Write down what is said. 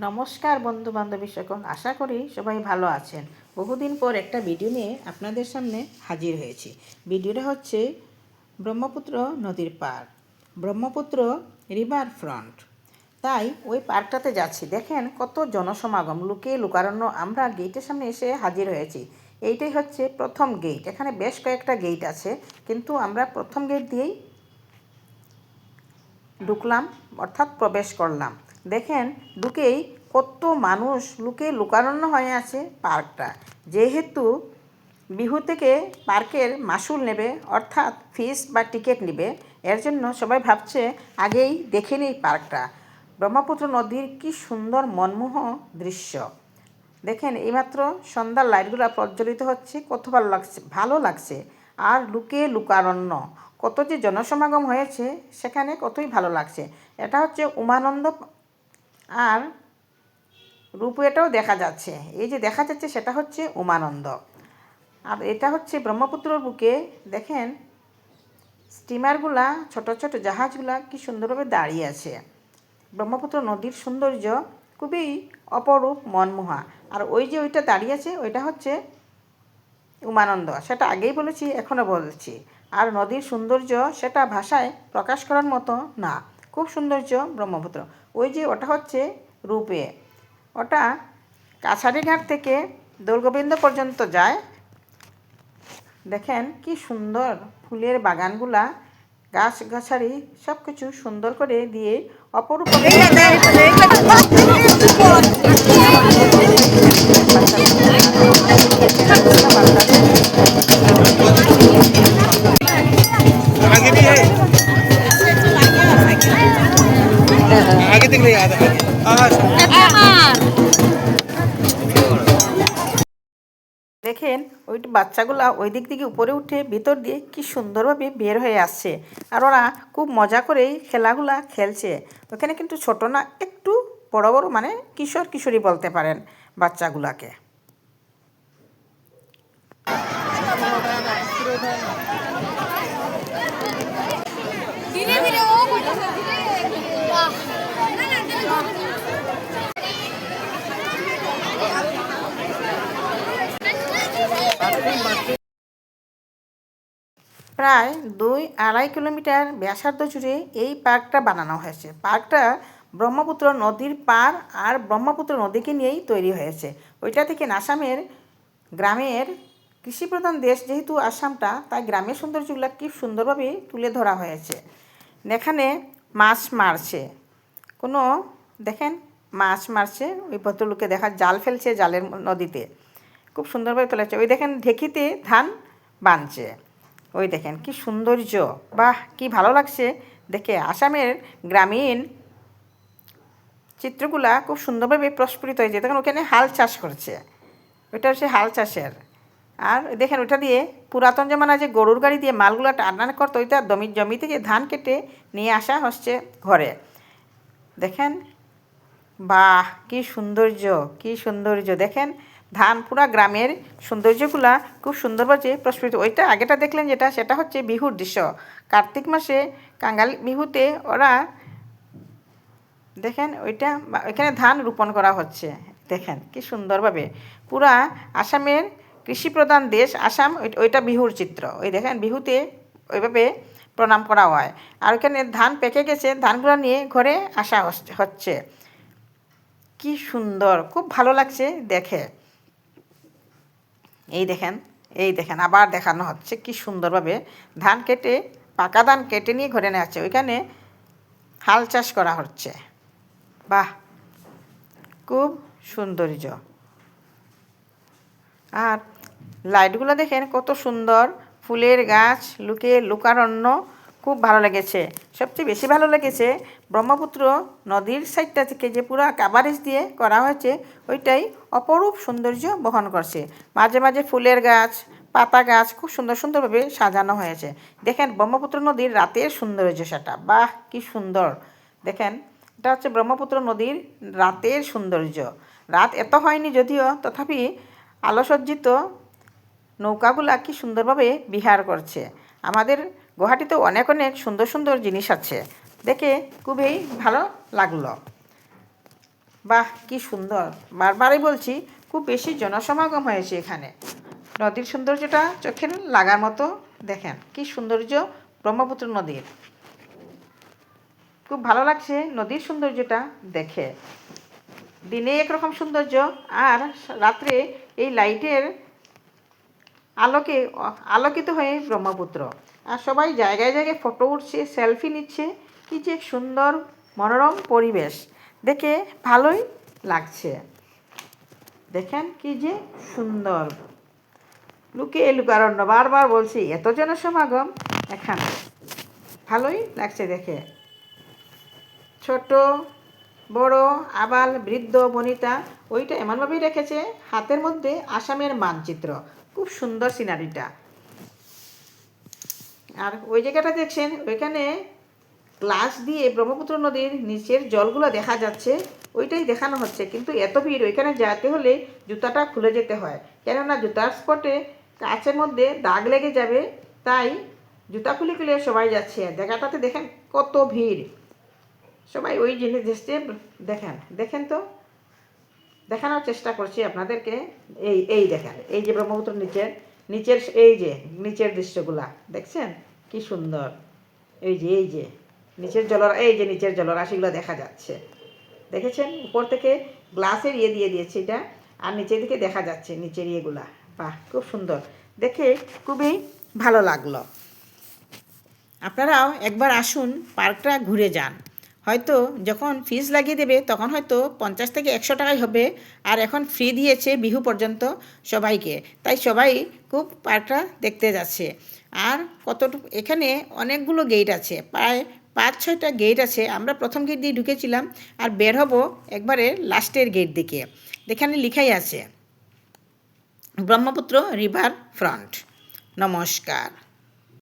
নমস্কার বন্ধু বান্ধবী সকল, আশা করি সবাই ভালো আছেন। বহুদিন পর একটা ভিডিও নিয়ে আপনাদের সামনে হাজির হয়েছি। ভিডিওটা হচ্ছে ব্রহ্মপুত্র নদীর পার, ব্রহ্মপুত্র রিভার ফ্রন্ট। তাই ওই পার্কটাতে যাচ্ছি। দেখেন কত জনসমাগম, লুকিয়ে লুকারণ্য। আমরা গেটের সামনে এসে হাজির হয়েছি। এইটাই হচ্ছে প্রথম গেট। এখানে বেশ কয়েকটা গেট আছে, কিন্তু আমরা প্রথম গেট দিয়েই ঢুকলাম, অর্থাৎ প্রবেশ করলাম। দেখেন ঢুকেই কত মানুষ লুকিয়ে লুকারণ্য হয়ে আছে পার্কটা। যেহেতু বিহু থেকে পার্কের মাসুল নেবে, অর্থাৎ ফিস বা টিকিট নেবে, এর জন্য সবাই ভাবছে আগেই দেখে নিই পার্কটা। ব্রহ্মপুত্র নদীর কি সুন্দর মনমোহ দৃশ্য। দেখেন এইমাত্র সন্ধ্যার লাইটগুলো প্রজ্বলিত হচ্ছে, কত ভালো লাগছে। আর লুকিয়ে লুকারণ্য, কত যে জনসমাগম হয়েছে সেখানে, কতই ভালো লাগছে। এটা হচ্ছে উমানন্দ, আর রূপওয়েটাও দেখা যাচ্ছে। এই যে দেখা যাচ্ছে সেটা হচ্ছে উমানন্দ। আর এটা হচ্ছে ব্রহ্মপুত্রর বুকে। দেখেন স্টিমারগুলা, ছোট ছোট জাহাজগুলা কি সুন্দরভাবে দাঁড়িয়ে আছে। ব্রহ্মপুত্র নদীর সৌন্দর্য খুবই অপরূপ, মনমোহা। আর ওই যে ওইটা দাঁড়িয়ে আছে, ওইটা হচ্ছে উমানন্দ। সেটা আগেই বলেছি, এখনও বলছি। আর নদীর সৌন্দর্য সেটা ভাষায় প্রকাশ করার মতো না, খুব সৌন্দর্য ব্রহ্মপুত্র। ওই যে ওটা হচ্ছে রূপে, ওটা কাছারিঘাট থেকে দৌলগোবিন্দ পর্যন্ত যায়। দেখেন কি সুন্দর ফুলের বাগানগুলা, গাছগাছালি সব কিছু সুন্দর করে দিয়ে অপরূপ। आगे भी है, आगे दिख रही है। দেখেন ওই বাচ্চাগুলা ওই দিক থেকে উপরে উঠে ভিতর দিয়ে কি সুন্দরভাবে বের হয়ে আসছে। আর ওরা খুব মজা করেই খেলাগুলা খেলছে। ওখানে কিন্তু ছোট না, একটু বড় বড়, মানে কিশোর কিশোরী বলতে পারেন বাচ্চাগুলাকে। প্রায় 2-2.5 কিলোমিটার ব্যাসার্ধ জুড়ে এই পার্কটা বানানো হয়েছে। পার্কটা ব্রহ্মপুত্র নদীর পার আর ব্রহ্মপুত্র নদীকে নিয়েই তৈরি হয়েছে। ওইটা থেকে আসামের গ্রামের কৃষিপ্রধান দেশ যেহেতু আসামটা, তাই গ্রামের সৌন্দর্যগুলো কি সুন্দরভাবে তুলে ধরা হয়েছে। এখানে মাছ মারছে, কোনো দেখেন মাছ মারছে, ওই ভদ্রলোকে দেখা জাল ফেলছে জালের নদীতে, খুব সুন্দরভাবে তোলা হচ্ছে। ওই দেখেন ঢেকিতে ধান বানছে। ওই দেখেন কি সৌন্দর্য, বাহ কি ভালো লাগছে দেখে। আসামের গ্রামীণ চিত্রগুলা খুব সুন্দরভাবে প্রস্ফুটিত হয়েছে। দেখেন ওখানে হাল চাষ করছে, ওইটা হচ্ছে হাল চাষের। আর দেখেন ওইটা দিয়ে পুরাতন জমানা যে গরুর গাড়ি দিয়ে মালগুলো টানা করতো, ওইটা জমি থেকে ধান কেটে নিয়ে আসা হচ্ছে ঘরে। দেখেন বাহ কি সৌন্দর্য, কি সৌন্দর্য। দেখেন ধান, পুরা গ্রামের সৌন্দর্যগুলা খুব সুন্দরভাবে প্রস্ফুটিত। ওইটা আগেটা দেখলেন যেটা, সেটা হচ্ছে বিহুর দৃশ্য। কার্তিক মাসে কাঙ্গাল বিহুতে ওরা, দেখেন ওইটা, ওইখানে ধান রোপণ করা হচ্ছে। দেখেন কি সুন্দরভাবে। পুরা আসামের কৃষিপ্রধান দেশ আসাম, ওইটা বিহুর চিত্র। ওই দেখেন বিহুতে ওইভাবে প্রণাম করা হয়। আর ওইখানে ধান পেকে গেছে, ধানগুলো নিয়ে ঘরে আসা হচ্ছে। কি সুন্দর, খুব ভালো লাগছে দেখে। এই দেখেন, এই দেখেন আবার দেখানো হচ্ছে কি সুন্দরভাবে ধান কেটে, পাকা ধান কেটে নিয়ে ঘরে নিয়ে আসছে। ওইখানে হাল চাষ করা হচ্ছে। বাহ খুব সৌন্দর্য। আর লাইটগুলো দেখেন কত সুন্দর, ফুলের গাছ, লুকারণ্য, খুব ভালো লেগেছে। সবচেয়ে বেশি ভালো লেগেছে ব্রহ্মপুত্র নদীর সাইডটা থেকে যে পুরো কাভারেজ দিয়ে করা হয়েছে, ওইটাই অপরূপ সৌন্দর্য বহন করছে। মাঝে মাঝে ফুলের গাছ, পাতা গাছ খুব সুন্দর সুন্দরভাবে সাজানো হয়েছে। দেখেন ব্রহ্মপুত্র নদীর রাতের সৌন্দর্য সেটা, বাহ কি সুন্দর। দেখেন এটা হচ্ছে ব্রহ্মপুত্র নদীর রাতের সৌন্দর্য। রাত এত হয়নি যদিও, তথাপি আলোসজ্জিত নৌকাগুলা কি সুন্দরভাবে বিহার করছে। আমাদের গুয়াহাটিতে অনেক অনেক সুন্দর সুন্দর জিনিস আছে, দেখে খুবই ভালো লাগলো। বাহ কি সুন্দর, বারবারই বলছি খুব বেশি জনসমাগম হয়েছে এখানে। নদীর সৌন্দর্যটা চোখে লাগার মতো। দেখেন কি সৌন্দর্য ব্রহ্মপুত্র নদীর। খুব ভালো লাগছে নদীর সৌন্দর্যটা দেখে। দিনে একরকম সৌন্দর্য, আর রাত্রে এই লাইটের আলোকে আলোকিত হয়ে ব্রহ্মপুত্র। আর সবাই জায়গায় জায়গায় ফটো উঠছে, সেলফি নিচ্ছে। কি যে সুন্দর মনোরম পরিবেশ, দেখে ভালোই লাগছে। দেখেন কি যে সুন্দর। লুকারণ্য, বারবার বলছি এত জনসমাগম এখানে, ভালোই লাগছে দেখে। ছোট বড় আবাল বৃদ্ধ বনিতা, ওইটা এমনভাবেই রেখেছে হাতের মধ্যে আসামের মানচিত্র। খুব সুন্দর সিনারিটা। আর ওই জায়গাটা দেখছেন, ওইখানে গ্লাস দিয়ে ব্রহ্মপুত্র নদীর নিচের জলগুলো দেখা যাচ্ছে, ওইটাই দেখানো হচ্ছে। কিন্তু এত ভিড়, ওইখানে যেতে হলে জুতাটা খুলে যেতে হয়, কেননা জুতার স্পটে কাচের মধ্যে দাগ লেগে যাবে। তাই জুতা খুলে খুলে সবাই যাচ্ছে। জায়গাটাতে দেখেন কত ভিড়, সবাই ওই জিনিস দেখছে। দেখেন তো, দেখানোর চেষ্টা করছি আপনাদেরকে। এই দেখেন, এই যে ব্রহ্মপুত্র নিচের এই যে নিচের দৃশ্যগুলা দেখছেন কি সুন্দর। এই যে নিচের জলরাশিগুলো দেখা যাচ্ছে। দেখেছেন, উপর থেকে গ্লাসের দিয়ে দিয়েছে এটা, আর নিচের দিকে দেখা যাচ্ছে নিচের ইয়েগুলা। বাহ খুব সুন্দর, দেখে খুবই ভালো লাগলো। আপনারাও একবার আসুন, পার্কটা ঘুরে যান। হয়তো যখন ফিস লাগিয়ে দেবে তখন হয়তো 50 থেকে 100 টাকাই হবে, আর এখন ফ্রি দিয়েছে বিহু পর্যন্ত সবাইকে। তাই সবাই খুব পার্কটা দেখতে যাচ্ছে। আর কতটুকু এখানে অনেকগুলো গেট আছে, প্রায় 5-6টা গেট আছে। আমরা প্রথম গেট দিয়ে ঢুকেছিলাম, আর বের হব একবারে লাস্টের গেট দিকে। এখানে লেখাই আছে ব্রহ্মপুত্র রিভার ফ্রন্ট। নমস্কার।